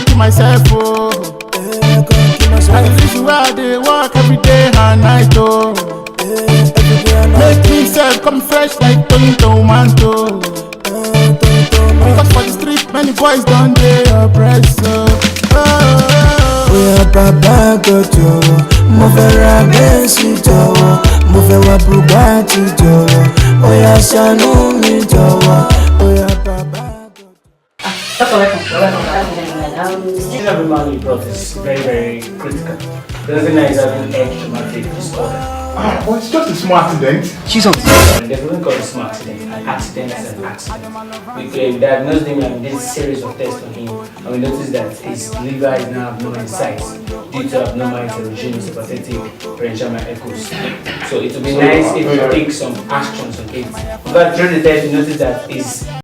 kill myself, oh. And the reason why they work every day and night, oh. Make me self come fresh like tomato. Because for the street, many boys don't they oppress, oh. We are Baba Gojo, Movera Bensi Jowo, Movewa Bugatti Jowo, Oya Shanu Mi Jowo, Oya Baba Gojo. Seeing every man you brought is very, very critical. The other thing is having edge traumatic disorder. Well, it's just a small accident. There's something called a small accident, an accident is an accident. We diagnosed him and did a series of tests on him, and we noticed that his liver is now abnormal in size due to abnormal heterogeneous hepatic parenchyma echoes. So it would be nice if you take some actions on it. But during the test, we noticed that his